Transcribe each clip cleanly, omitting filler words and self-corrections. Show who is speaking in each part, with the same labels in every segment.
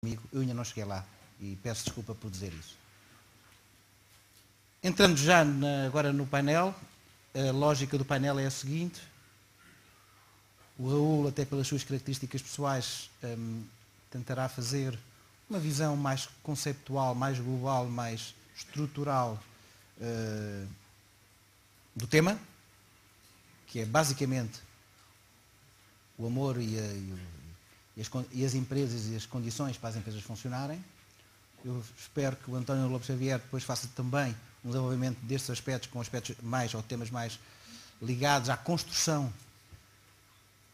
Speaker 1: comigo, eu ainda não cheguei lá e peço desculpa por dizer isso. Entrando já agora no painel, a lógica do painel é a seguinte. O Raul, até pelas suas características pessoais, tentará fazer uma visão mais conceptual, mais global, mais estrutural do tema, que é basicamente o amor e as empresas e as condições para as empresas funcionarem. Eu espero que o António Lopes Xavier depois faça também um desenvolvimento destes aspectos, com aspectos mais, ou temas mais ligados à construção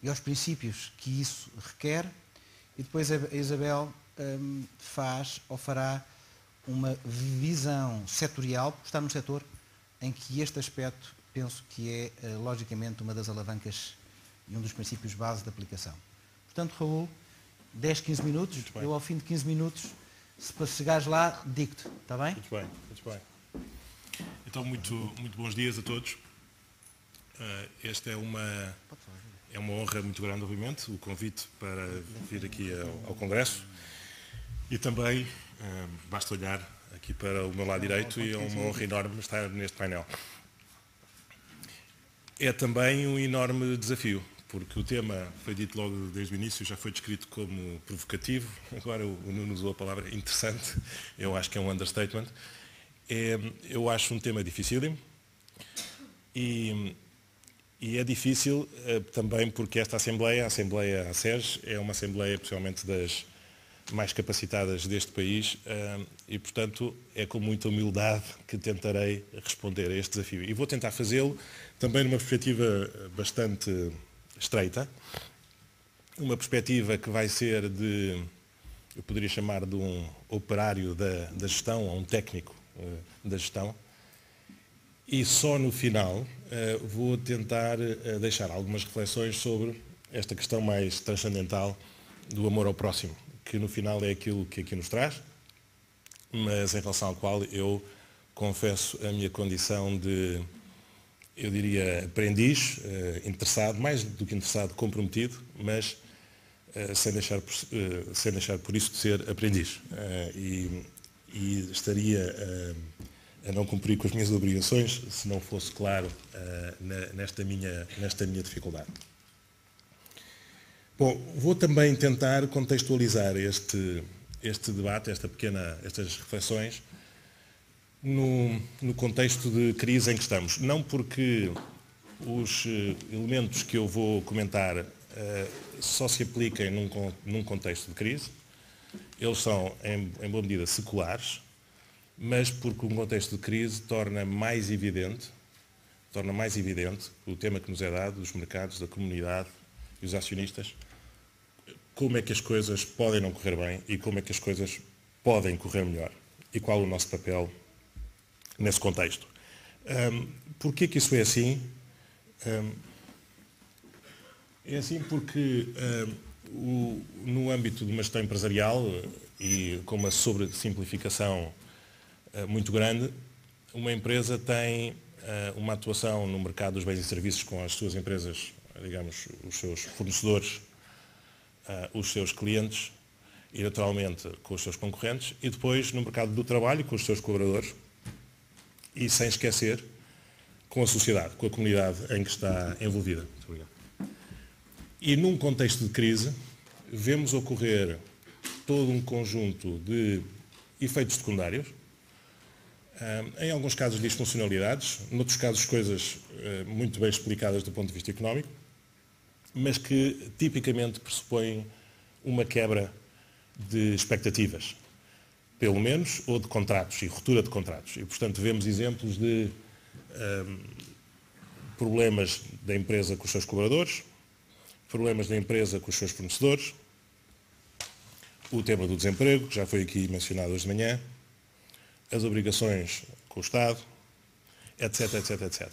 Speaker 1: e aos princípios que isso requer. E depois a Isabel faz ou fará uma visão setorial, porque está num setor em que este aspecto penso que é, logicamente, uma das alavancas e um dos princípios base da aplicação. Portanto, Raul, 10, 15 minutos, eu ao fim de 15 minutos, se para chegares lá, digo-te, está bem?
Speaker 2: Muito bem, muito bem. Então, muito bons dias a todos. Esta é uma honra muito grande, obviamente, o convite para vir aqui ao Congresso. E também, basta olhar aqui para o meu lado direito e é uma honra enorme estar neste painel. É também um enorme desafio, porque o tema foi dito logo desde o início, já foi descrito como provocativo, agora o Nuno usou a palavra interessante, eu acho que é um understatement. Eu acho um tema dificílimo e é difícil também porque esta Assembleia, a Assembleia ACES, é uma Assembleia possivelmente das mais capacitadas deste país e, portanto, é com muita humildade que tentarei responder a este desafio. E vou tentar fazê-lo também numa perspectiva bastante estreita, uma perspectiva que vai ser eu poderia chamar de um operário da gestão, ou um técnico da gestão, e só no final vou tentar deixar algumas reflexões sobre esta questão mais transcendental do amor ao próximo, que no final é aquilo que aqui nos traz, mas em relação ao qual eu confesso a minha condição de, eu diria, aprendiz, interessado, mais do que interessado, comprometido, mas sem deixar por isso de ser aprendiz. E estaria a não cumprir com as minhas obrigações se não fosse claro nesta minha dificuldade. Bom, vou também tentar contextualizar este debate, estas reflexões, no contexto de crise em que estamos. Não porque os elementos que eu vou comentar só se apliquem num contexto de crise, eles são, em boa medida, seculares, mas porque um contexto de crise torna mais evidente o tema que nos é dado, dos mercados, da comunidade e os acionistas, como é que as coisas podem não correr bem e como é que as coisas podem correr melhor e qual o nosso papel nesse contexto. Porquê que isso é assim? É assim porque no âmbito de uma gestão empresarial e com uma sobressimplificação muito grande, uma empresa tem uma atuação no mercado dos bens e serviços com as suas empresas, digamos, os seus fornecedores, os seus clientes e, naturalmente, com os seus concorrentes, e depois no mercado do trabalho com os seus colaboradores e, sem esquecer, com a sociedade, com a comunidade em que está envolvida. Muito obrigado. E num contexto de crise, vemos ocorrer todo um conjunto de efeitos secundários, em alguns casos disfuncionalidades, noutros casos coisas muito bem explicadas do ponto de vista económico, mas que tipicamente pressupõem uma quebra de expectativas, pelo menos, ou de contratos, e ruptura de contratos. E, portanto, vemos exemplos de problemas da empresa com os seus colaboradores, problemas da empresa com os seus fornecedores, o tema do desemprego, que já foi aqui mencionado hoje de manhã, as obrigações com o Estado, etc, etc, etc.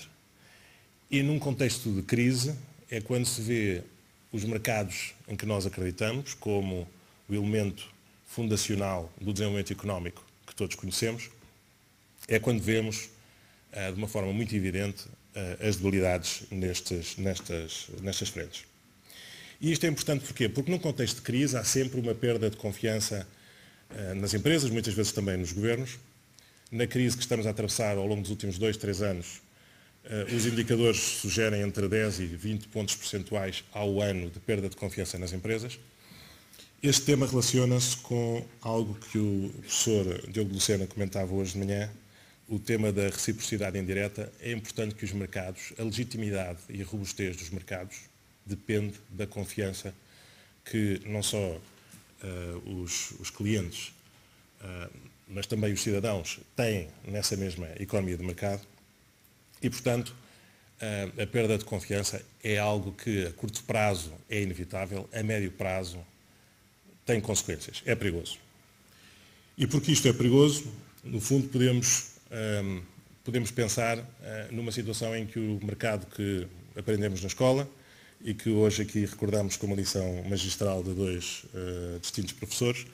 Speaker 2: E num contexto de crise é quando se vê os mercados em que nós acreditamos como o elemento fundacional do desenvolvimento económico que todos conhecemos, é quando vemos de uma forma muito evidente as debilidades nestas frentes. E isto é importante porquê? Porque num contexto de crise há sempre uma perda de confiança nas empresas, muitas vezes também nos governos. Na crise que estamos a atravessar ao longo dos últimos 2, 3 anos, os indicadores sugerem entre 10 e 20 pontos percentuais ao ano de perda de confiança nas empresas. Este tema relaciona-se com algo que o professor Diogo Lucena comentava hoje de manhã, o tema da reciprocidade indireta. É importante que os mercados, a legitimidade e a robustez dos mercados, depende da confiança que não só os clientes, mas também os cidadãos têm nessa mesma economia de mercado e, portanto, a perda de confiança é algo que a curto prazo é inevitável, a médio prazo tem consequências, é perigoso. E porque isto é perigoso, no fundo podemos pensar numa situação em que o mercado que aprendemos na escola e que hoje aqui recordamos como lição magistral de 2 distintos professores,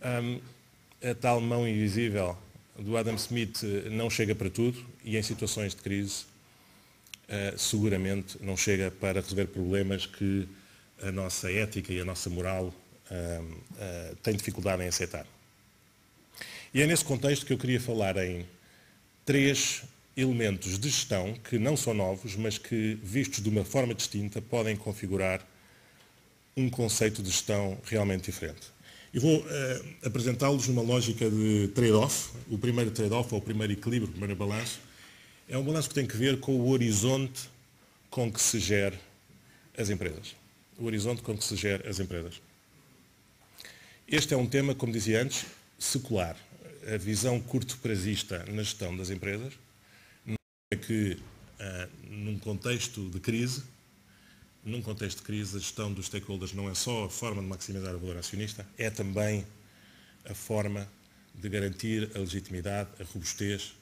Speaker 2: a tal mão invisível do Adam Smith não chega para tudo e em situações de crise seguramente não chega para resolver problemas que a nossa ética e a nossa moral têm dificuldade em aceitar. E é nesse contexto que eu queria falar em 3 elementos de gestão que não são novos, mas que, vistos de uma forma distinta, podem configurar um conceito de gestão realmente diferente. E vou apresentá-los numa lógica de trade-off. O primeiro trade-off, ou o primeiro equilíbrio, o primeiro balanço, é um balanço que tem que ver com o horizonte com que se gere as empresas. O horizonte com que se gere as empresas. Este é um tema, como dizia antes, secular. A visão curto-prazista na gestão das empresas é que, num contexto de crise, a gestão dos stakeholders não é só a forma de maximizar o valor acionista, é também a forma de garantir a legitimidade, a robustez,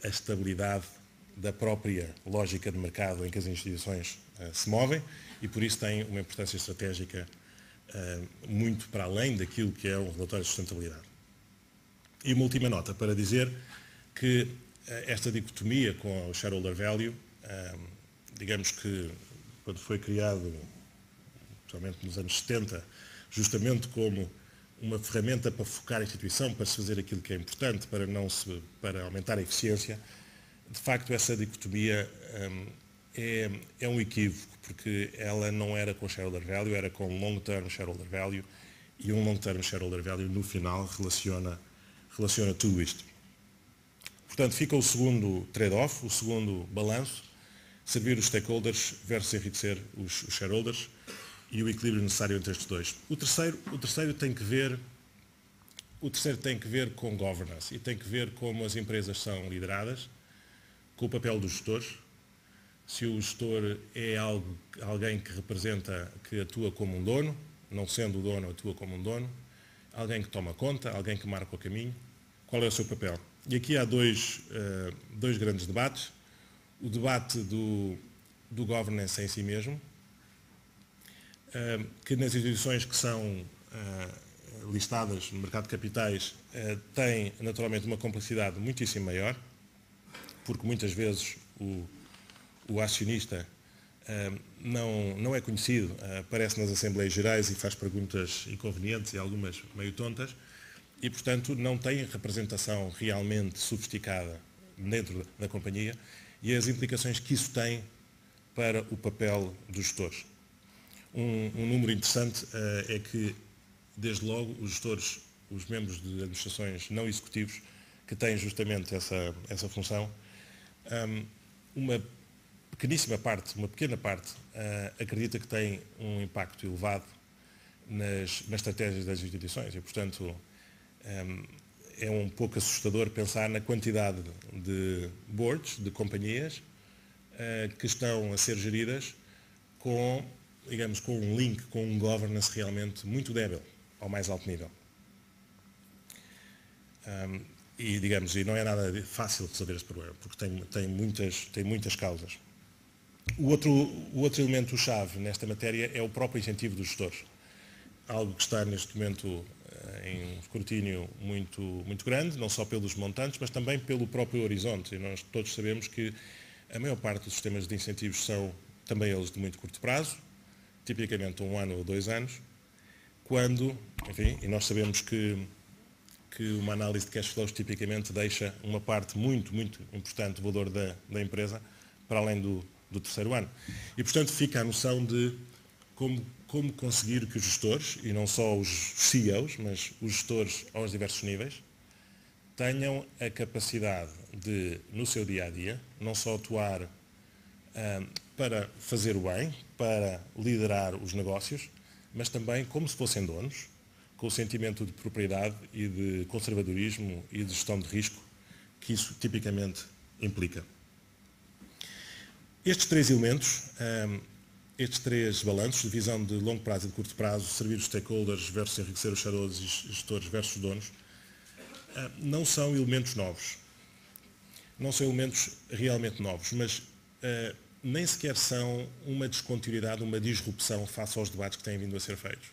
Speaker 2: a estabilidade da própria lógica de mercado em que as instituições se movem e por isso tem uma importância estratégica muito para além daquilo que é um relatório de sustentabilidade. E uma última nota para dizer que esta dicotomia com o shareholder value, digamos que quando foi criado, principalmente nos anos 70, justamente como uma ferramenta para focar a instituição, para se fazer aquilo que é importante, para aumentar a eficiência, de facto essa dicotomia é um equívoco, porque ela não era com shareholder value, era com long-term shareholder value, e um long-term shareholder value no final relaciona tudo isto. Portanto, fica o segundo trade-off, o segundo balanço, servir os stakeholders versus enriquecer os shareholders e o equilíbrio necessário entre estes dois. O terceiro tem que ver com governance e tem que ver como as empresas são lideradas, com o papel dos gestores. Se o gestor é alguém que representa, que atua como um dono, não sendo o dono, atua como um dono, alguém que toma conta, alguém que marca o caminho, qual é o seu papel? E aqui há dois grandes debates. O debate do governance em si mesmo, que nas instituições que são listadas no mercado de capitais tem naturalmente uma complexidade muitíssimo maior, porque muitas vezes o acionista não é conhecido, aparece nas Assembleias Gerais e faz perguntas inconvenientes e algumas meio tontas, e portanto não tem representação realmente sofisticada dentro da companhia e as implicações que isso tem para o papel dos gestores. Um número interessante é que, desde logo, os gestores, os membros de administrações não executivos, que têm justamente essa função, uma pequena parte, acredita que tem um impacto elevado nas estratégias das instituições e, portanto, é um pouco assustador pensar na quantidade de boards, de companhias, que estão a ser geridas com um link, com um governance realmente muito débil, ao mais alto nível. E não é nada fácil de resolver este problema, porque tem muitas causas. O outro elemento-chave nesta matéria é o próprio incentivo dos gestores. Algo que está neste momento em um escrutínio muito grande, não só pelos montantes, mas também pelo próprio horizonte. E nós todos sabemos que a maior parte dos sistemas de incentivos são também eles de muito curto prazo, tipicamente 1 ano ou 2 anos, quando, enfim, e nós sabemos que uma análise de cash flows tipicamente deixa uma parte muito, muito importante do valor da empresa para além do terceiro ano. E, portanto, fica a noção de como conseguir que os gestores, e não só os CEOs, mas os gestores aos diversos níveis, tenham a capacidade de, no seu dia-a-dia, não só atuar para fazer o bem, para liderar os negócios, mas também como se fossem donos, com o sentimento de propriedade e de conservadorismo e de gestão de risco que isso tipicamente implica. Estes três elementos, estes três balanços, de visão de longo prazo e de curto prazo, servir os stakeholders versus enriquecer os shareholders e gestores versus donos, não são elementos novos. Não são elementos realmente novos, mas nem sequer são uma descontinuidade, uma disrupção face aos debates que têm vindo a ser feitos.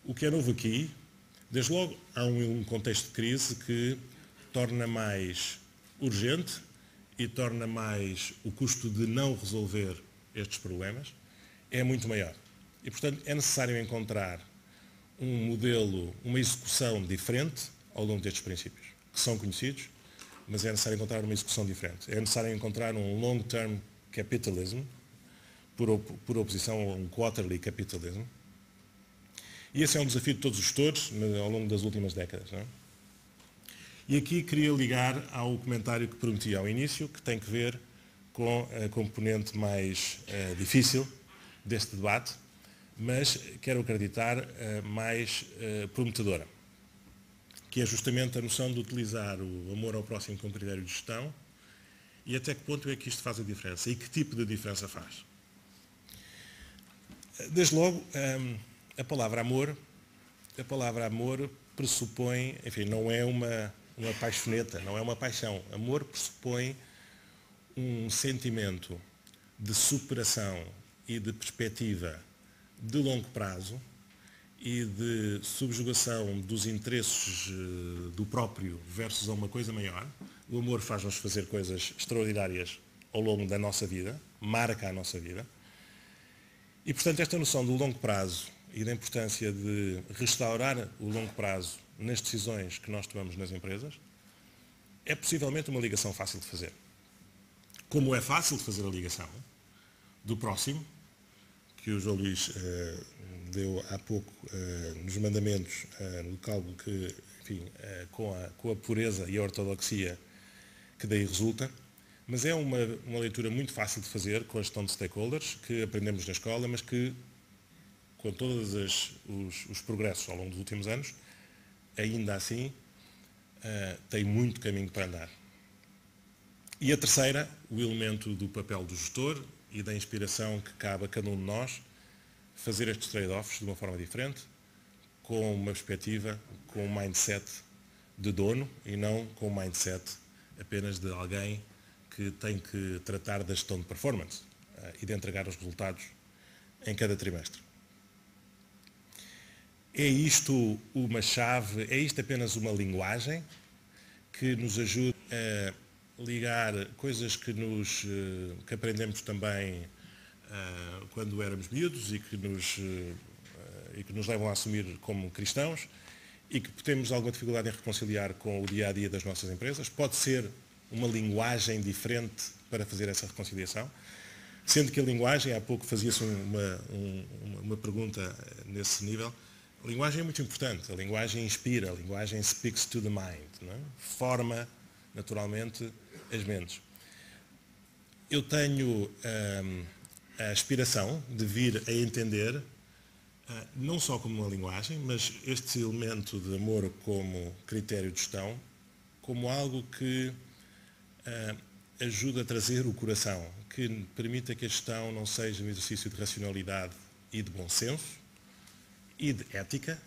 Speaker 2: O que é novo aqui, desde logo, há um contexto de crise que torna mais urgente e torna mais o custo de não resolver estes problemas é muito maior. E, portanto, é necessário encontrar um modelo, uma execução diferente ao longo destes princípios, que são conhecidos, mas é necessário encontrar uma execução diferente. É necessário encontrar um long-term capitalism, por oposição a um quarterly capitalism. E esse é um desafio de todos os gestores ao longo das últimas décadas. Não é? E aqui queria ligar ao comentário que prometi ao início, que tem que ver com a componente mais difícil deste debate, mas quero acreditar mais prometedora, que é justamente a noção de utilizar o amor ao próximo como critério de gestão e até que ponto é que isto faz a diferença e que tipo de diferença faz. Desde logo, a palavra amor pressupõe, enfim, não é uma paixoneta, não é uma paixão. Amor pressupõe um sentimento de superação e de perspectiva de longo prazo e de subjugação dos interesses do próprio versus a uma coisa maior. O amor faz-nos fazer coisas extraordinárias ao longo da nossa vida, marca a nossa vida. E, portanto, esta noção do longo prazo e da importância de restaurar o longo prazo nas decisões que nós tomamos nas empresas é possivelmente uma ligação fácil de fazer. Como é fácil de fazer a ligação do próximo, que o João Luís deu há pouco nos mandamentos, no cálculo que, enfim, com a pureza e a ortodoxia que daí resulta, mas é uma leitura muito fácil de fazer com a gestão de stakeholders, que aprendemos na escola, mas que, com todos os progressos ao longo dos últimos anos, ainda assim tem muito caminho para andar. E a terceira, o elemento do papel do gestor e da inspiração que cabe a cada um de nós fazer estes trade-offs de uma forma diferente, com uma perspectiva, com um mindset de dono e não com um mindset apenas de alguém que tem que tratar da gestão de performance e de entregar os resultados em cada trimestre. É isto uma chave, é isto apenas uma linguagem que nos ajuda a ligar coisas que aprendemos também quando éramos miúdos e que nos levam a assumir como cristãos e que temos alguma dificuldade em reconciliar com o dia-a-dia das nossas empresas. Pode ser uma linguagem diferente para fazer essa reconciliação, sendo que a linguagem, há pouco fazia-se uma pergunta nesse nível, a linguagem é muito importante, a linguagem inspira, a linguagem speaks to the mind, não é? Forma, naturalmente, as mentes. Eu tenho a aspiração de vir a entender, não só como uma linguagem, mas este elemento de amor como critério de gestão, como algo que ajuda a trazer o coração, que permita que a gestão não seja um exercício de racionalidade e de bom senso e de ética,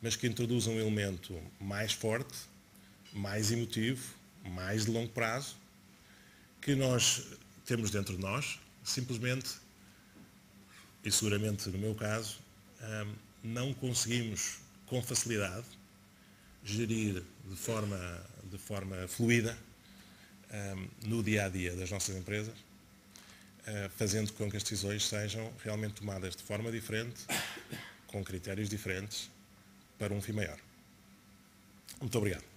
Speaker 2: mas que introduza um elemento mais forte, mais emotivo, mais de longo prazo, que nós temos dentro de nós, simplesmente, e seguramente no meu caso, não conseguimos com facilidade gerir de forma fluida no dia-a-dia das nossas empresas, fazendo com que as decisões sejam realmente tomadas de forma diferente, com critérios diferentes para um fim maior. Muito obrigado.